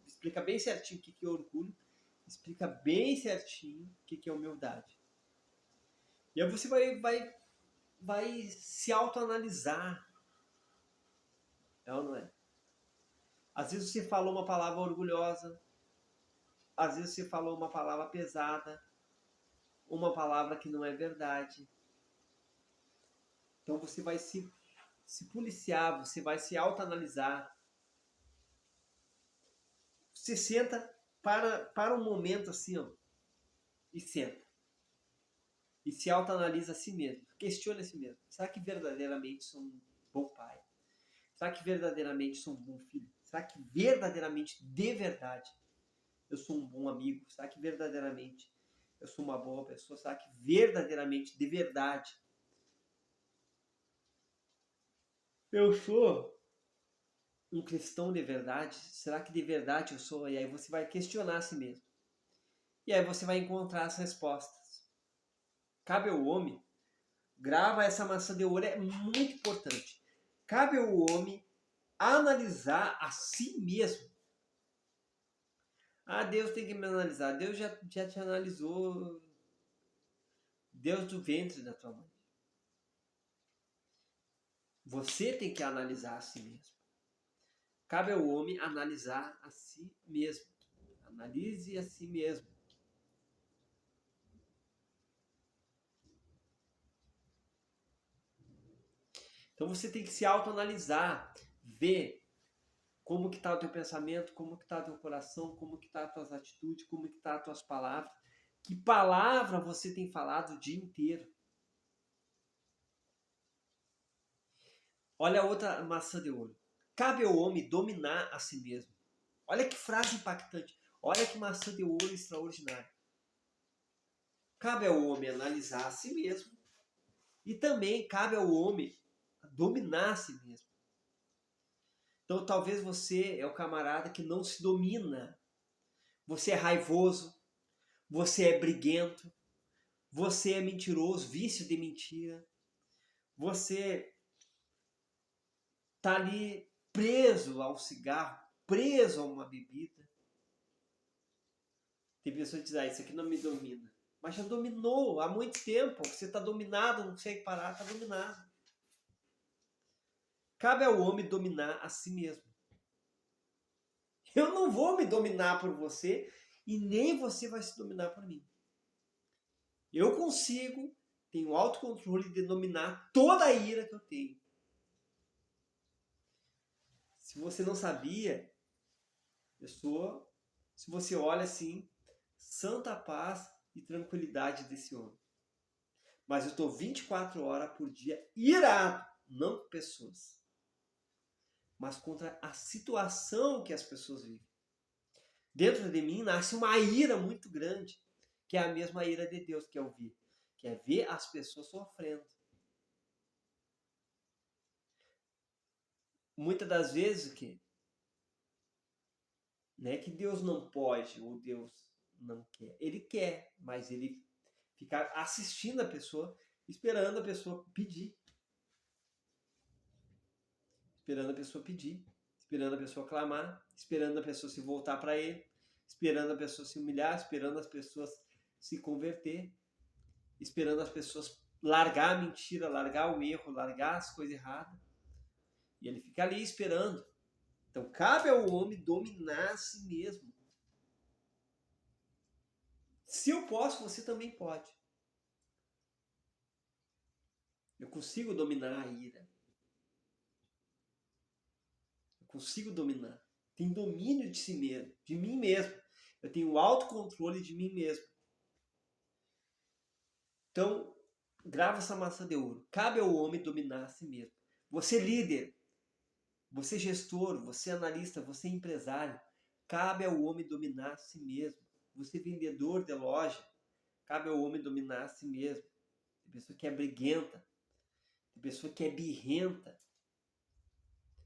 Explica bem certinho o que é orgulho. Explica bem certinho o que é humildade. E aí você vai se autoanalisar. É ou não é? Às vezes você falou uma palavra orgulhosa. Às vezes você falou uma palavra pesada. Uma palavra que não é verdade. Então você vai se policiar, você vai se autoanalisar. Você senta para um momento assim, ó, e senta. E se autoanalisa a si mesmo. Questiona a si mesmo. Será que verdadeiramente sou um bom pai? Será que verdadeiramente sou um bom filho? Será que verdadeiramente, de verdade, eu sou um bom amigo? Será que verdadeiramente eu sou uma boa pessoa? Será que verdadeiramente, de verdade, eu sou um cristão de verdade? Será que de verdade eu sou? E aí você vai questionar a si mesmo. E aí você vai encontrar as respostas. Cabe ao homem, grava essa maçã de ouro, é muito importante. Cabe ao homem analisar a si mesmo. Deus tem que me analisar. Deus já te analisou. Deus do ventre da tua mãe. Você tem que analisar a si mesmo. Cabe ao homem analisar a si mesmo. Analise a si mesmo. Então você tem que se autoanalisar, ver como que está o teu pensamento, como que está o teu coração, como que está as tuas atitudes, como que está as tuas palavras. Que palavra você tem falado o dia inteiro? Olha a outra maçã de ouro. Cabe ao homem dominar a si mesmo. Olha que frase impactante. Olha que maçã de ouro extraordinária. Cabe ao homem analisar a si mesmo. E também cabe ao homem dominar a si mesmo. Então talvez você é o camarada que não se domina. Você é raivoso. Você é briguento. Você é mentiroso, vício de mentira. Você está ali preso ao cigarro, preso a uma bebida. Tem pessoas que dizem, isso aqui não me domina. Mas já dominou há muito tempo. Você está dominado, não consegue parar, está dominado. Cabe ao homem dominar a si mesmo. Eu não vou me dominar por você e nem você vai se dominar por mim. Eu consigo, tenho autocontrole de dominar toda a ira que eu tenho. Se você não sabia, se você olha assim, santa paz e tranquilidade desse homem. Mas eu estou 24 horas por dia irado, não com pessoas, mas contra a situação que as pessoas vivem. Dentro de mim nasce uma ira muito grande, que é a mesma ira de Deus, que é ver as pessoas sofrendo. Muitas das vezes que não é que Deus não pode ou Deus não quer. Ele quer, mas ele fica assistindo a pessoa, esperando a pessoa pedir. Esperando a pessoa pedir, esperando a pessoa clamar, esperando a pessoa se voltar para ele, esperando a pessoa se humilhar, esperando as pessoas se converter, esperando as pessoas largar a mentira, largar o erro, largar as coisas erradas. E ele fica ali esperando. Então cabe ao homem dominar a si mesmo. Se eu posso, você também pode. Eu consigo dominar a ira. Eu consigo dominar. Tenho domínio de si mesmo, de mim mesmo. Eu tenho autocontrole de mim mesmo. Então, grava essa maçã de ouro. Cabe ao homem dominar a si mesmo. Você líder, você gestor, você analista, você empresário. Cabe ao homem dominar a si mesmo. Você vendedor de loja. Cabe ao homem dominar a si mesmo. Tem pessoa que é briguenta. Tem pessoa que é birrenta.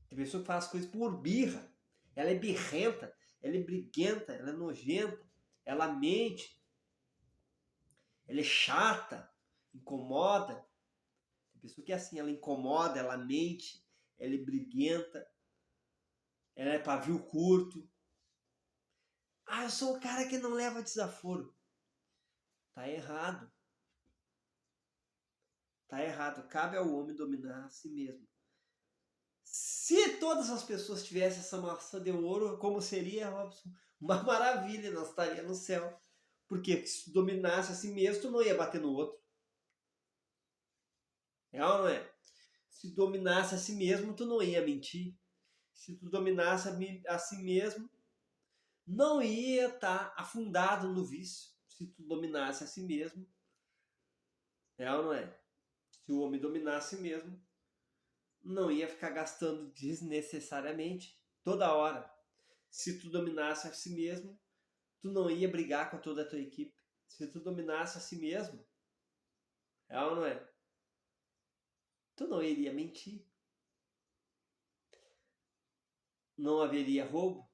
Tem pessoa que faz coisas por birra. Ela é birrenta, ela é briguenta, ela é nojenta, ela mente, ela é chata, incomoda. Tem pessoa que é assim, ela incomoda, ela mente, ela é briguenta, ela é pavio curto. Ah, eu sou o cara que não leva desaforo. Tá errado. Tá errado. Cabe ao homem dominar a si mesmo. Se todas as pessoas tivessem essa maçã de ouro, como seria, Robson? Uma maravilha, nós estaríamos no céu. Porque se dominasse a si mesmo, tu não ia bater no outro. É ou não é? Se dominasse a si mesmo, tu não ia mentir. Se tu dominasse a si mesmo, não ia estar afundado no vício. Se tu dominasse a si mesmo, é ou não é? Se o homem dominasse a si mesmo, não ia ficar gastando desnecessariamente toda hora. Se tu dominasse a si mesmo, tu não ia brigar com toda a tua equipe. Se tu dominasse a si mesmo, é ou não é? Tu não iria mentir. Não haveria roubo,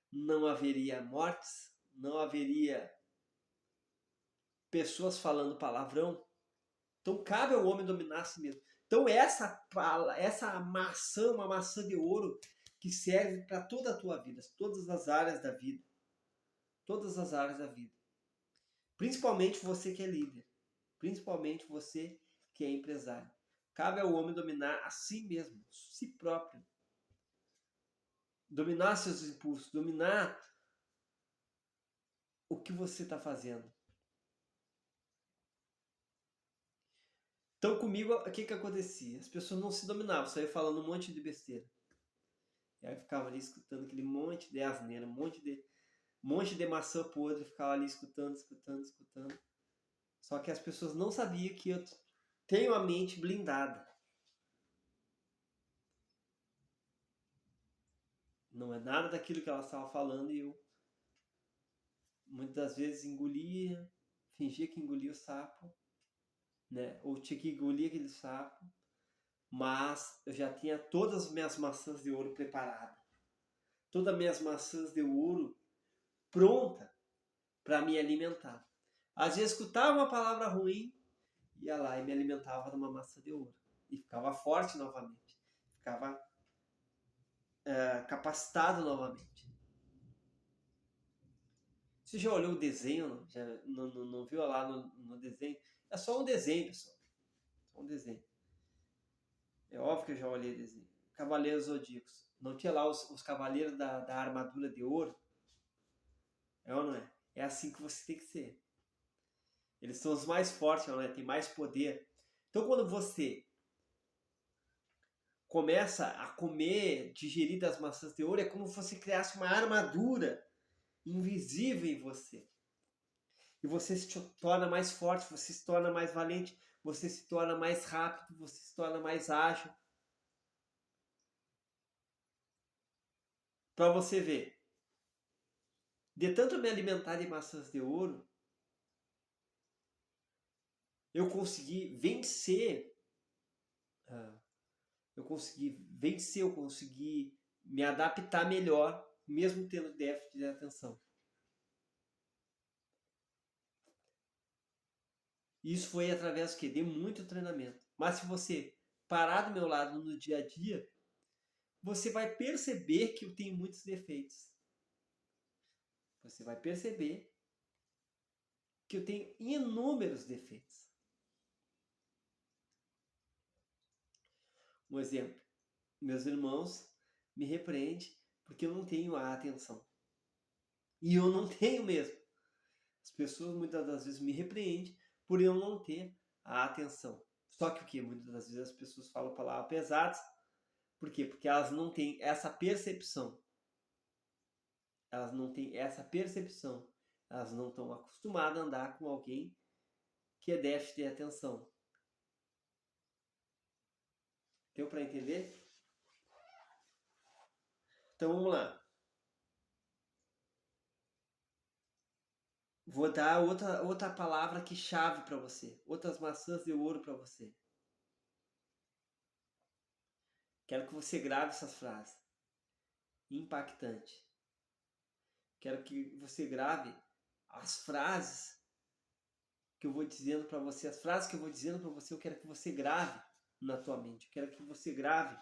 não haveria mortes, não haveria pessoas falando palavrão. Então cabe ao homem dominar a si mesmo. Então essa maçã, uma maçã de ouro que serve para toda a tua vida, todas as áreas da vida. Todas as áreas da vida. Principalmente você que é líder. Principalmente você que é empresário. Cabe ao homem dominar a si mesmo, si próprio. Dominar seus impulsos, dominar o que você está fazendo. Então comigo, o que acontecia? As pessoas não se dominavam, só ia falando um monte de besteira. E aí eu ficava ali escutando aquele monte de asneira, um monte de maçã podre, ficava ali escutando. Só que as pessoas não sabiam que eu tenho a mente blindada. Não é nada daquilo que elas estavam falando e eu muitas das vezes engolia, fingia que engolia o sapo, né? Ou tinha que engolir aquele sapo, mas eu já tinha todas as minhas maçãs de ouro preparadas. Todas as minhas maçãs de ouro pronta para me alimentar. Às vezes escutava uma palavra ruim, ia lá e me alimentava de uma maçã de ouro. E ficava forte novamente. Ficava capacitado novamente. Você já olhou o desenho? Já não viu lá no desenho? É só um desenho, pessoal. Só um desenho. É óbvio que eu já olhei o desenho. Cavaleiros Zodíacos. Não tinha lá os cavaleiros da armadura de ouro? É ou não é? É assim que você tem que ser. Eles são os mais fortes, não é? Tem mais poder. Então quando você começa a comer, digerir das maçãs de ouro, é como se você criasse uma armadura invisível em você. E você se torna mais forte, você se torna mais valente, você se torna mais rápido, você se torna mais ágil. Para você ver. De tanto me alimentar de maçãs de ouro, eu consegui vencer, eu consegui me adaptar melhor, mesmo tendo déficit de atenção. Isso foi através do quê? De muito treinamento. Mas se você parar do meu lado no dia a dia, você vai perceber que eu tenho muitos defeitos. Você vai perceber que eu tenho inúmeros defeitos. Um exemplo, meus irmãos me repreendem porque eu não tenho a atenção. E eu não tenho mesmo. As pessoas muitas das vezes me repreendem por eu não ter a atenção. Só que o que? Muitas das vezes as pessoas falam palavras pesadas. Por quê? Porque elas não têm essa percepção. Elas não têm essa percepção. Elas não estão acostumadas a andar com alguém que é déficit de atenção. Deu para entender? Então vamos lá. Vou dar outra palavra que chave para você. Outras maçãs de ouro para você. Quero que você grave essas frases. Impactante. Quero que você grave as frases que eu vou dizendo para você. As frases que eu vou dizendo para você, eu quero que você grave na tua mente. Eu quero que você grave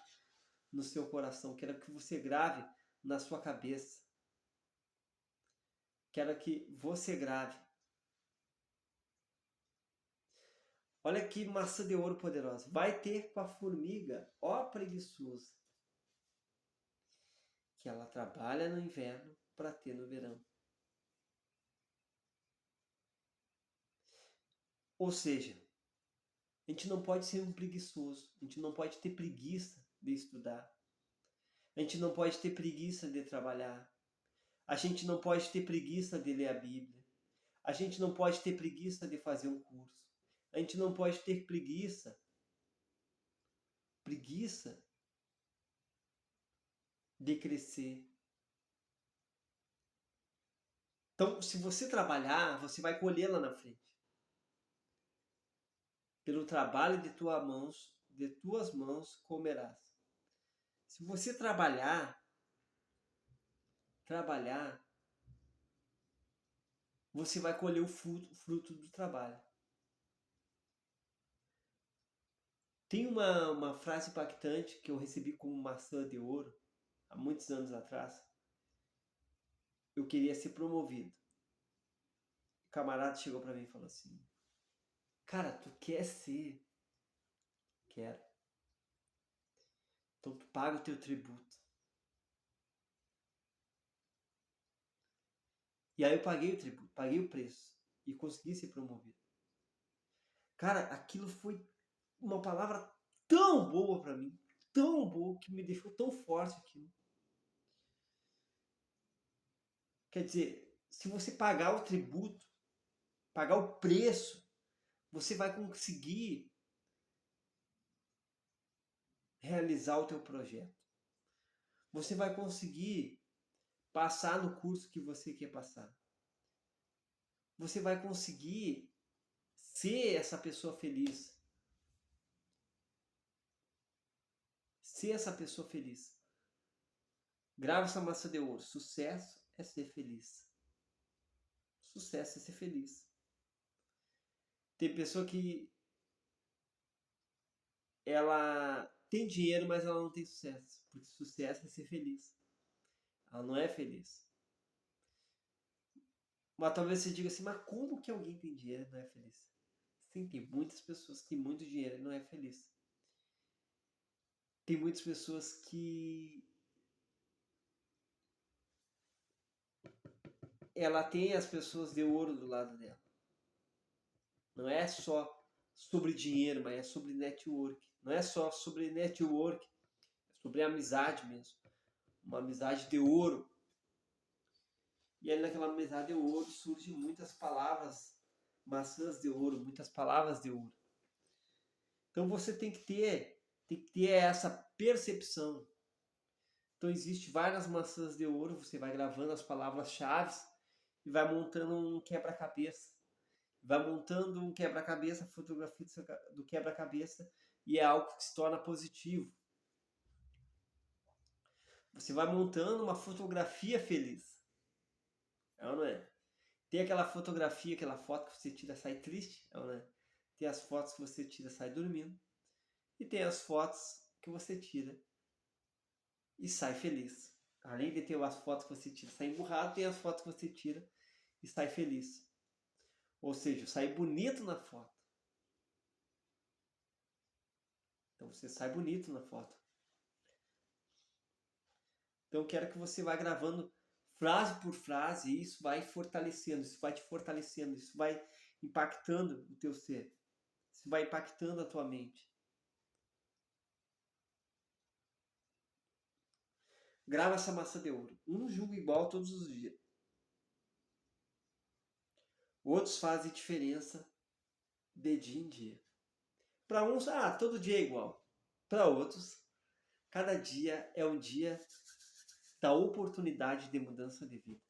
no seu coração. Eu quero que você grave na sua cabeça. Quero que você grave. Olha que maçã de ouro poderosa. Vai ter com a formiga, ó preguiçosa, que ela trabalha no inverno para ter no verão. Ou seja, a gente não pode ser um preguiçoso. A gente não pode ter preguiça de estudar. A gente não pode ter preguiça de trabalhar. A gente não pode ter preguiça de ler a Bíblia. A gente não pode ter preguiça de fazer um curso. A gente não pode ter preguiça de crescer. Então, se você trabalhar, você vai colher lá na frente. Pelo trabalho de tuas mãos comerás. Se você trabalhar, você vai colher o fruto do trabalho. Tem uma frase impactante que eu recebi como maçã de ouro há muitos anos atrás. Eu queria ser promovido. O camarada chegou para mim e falou assim: cara, tu quer ser? Quero. Então tu paga o teu tributo. E aí eu paguei o tributo, paguei o preço e consegui ser promovido. Cara, aquilo foi uma palavra tão boa para mim, tão boa, que me deixou tão forte aquilo. Quer dizer, se você pagar o tributo, pagar o preço, você vai conseguir realizar o teu projeto. Você vai conseguir passar no curso que você quer passar. Você vai conseguir ser essa pessoa feliz. Ser essa pessoa feliz. Grava essa maçã de ouro. Sucesso é ser feliz. Sucesso é ser feliz. Tem pessoa que ela tem dinheiro, mas ela não tem sucesso. Porque sucesso é ser feliz. Ela não é feliz. Mas talvez você diga assim, mas como que alguém tem dinheiro e não é feliz? Sim, tem muitas pessoas que têm muito dinheiro e não é feliz. Tem muitas pessoas que ela tem as pessoas de ouro do lado dela. Não é só sobre dinheiro, mas é sobre network. Não é só sobre network, é sobre amizade mesmo. Uma amizade de ouro. E aí naquela amizade de ouro surgem muitas palavras, maçãs de ouro, muitas palavras de ouro. Então você tem que ter essa percepção. Então existe várias maçãs de ouro, você vai gravando as palavras-chave e vai montando um quebra-cabeça. vai montando um quebra-cabeça, a fotografia do quebra-cabeça, e é algo que se torna positivo. Você vai montando uma fotografia feliz. É ou não é? Tem aquela fotografia, aquela foto que você tira e sai triste, é ou não é? Tem as fotos que você tira e sai dormindo. E tem as fotos que você tira e sai feliz. Além de ter as fotos que você tira e sai emburrado, tem as fotos que você tira e sai feliz. Ou seja, sai bonito na foto. Então você sai bonito na foto. Então eu quero que você vá gravando frase por frase e isso vai fortalecendo, isso vai te fortalecendo, isso vai impactando o teu ser. Isso vai impactando a tua mente. Grava essa maçã de ouro. Um não julga igual todos os dias. Outros fazem diferença de dia em dia. Para uns, todo dia é igual. Para outros, cada dia é um dia da oportunidade de mudança de vida.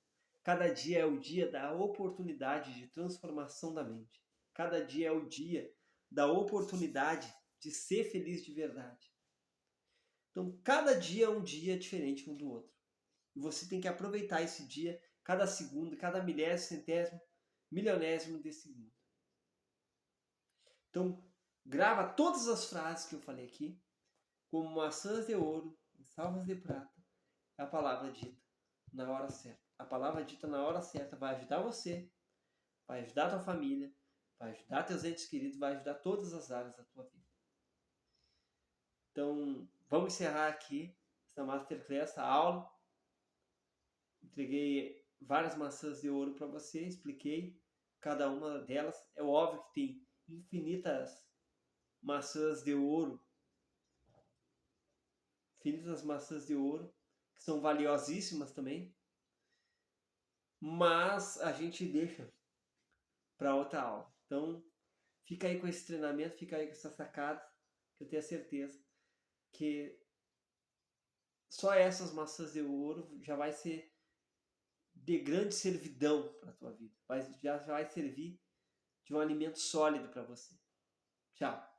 Cada dia é o dia da oportunidade de transformação da mente. Cada dia é o dia da oportunidade de ser feliz de verdade. Então, cada dia é um dia diferente um do outro. E você tem que aproveitar esse dia, cada segundo, cada milésimo, centésimo, milionésimo de segundo. Então, grava todas as frases que eu falei aqui, como maçãs de ouro e salvas de prata, é a palavra dita na hora certa. A palavra dita na hora certa vai ajudar você, vai ajudar a tua família, vai ajudar teus entes queridos, vai ajudar todas as áreas da tua vida. Então, vamos encerrar aqui essa Masterclass, essa aula. Entreguei várias maçãs de ouro para você, expliquei cada uma delas. É óbvio que tem infinitas maçãs de ouro, infinitas maçãs de ouro, que são valiosíssimas também, mas a gente deixa para outra aula. Então, fica aí com esse treinamento, fica aí com essa sacada, que eu tenho a certeza que só essas maçãs de ouro já vai ser de grande servidão para a tua vida. Já vai servir de um alimento sólido para você. Tchau.